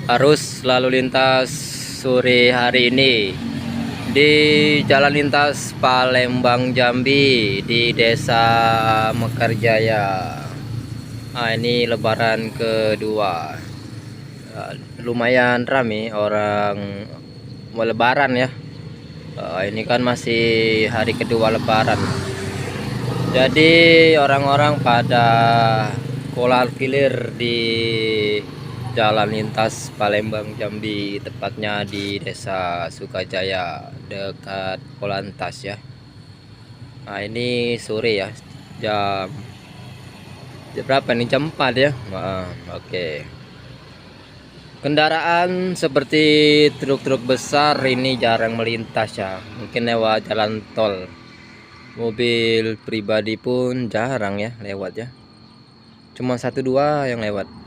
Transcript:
Arus lalu lintas sore hari ini di Jalan Lintas Palembang Jambi di Desa Mekarjaya. Nah, ini Lebaran kedua. Lumayan ramai orang mau Lebaran ya. Ini kan masih hari kedua Lebaran. Jadi orang-orang pada kolar kilir di Jalan Lintas Palembang Jambi, tepatnya di Desa Sukajaya dekat Polantas ya. Nah, ini sore ya, jam berapa nih, jam 4 ya. Oke. Kendaraan seperti truk-truk besar ini jarang melintas ya, mungkin lewat jalan tol. Mobil pribadi pun jarang ya lewat ya, cuma 1-2 yang lewat.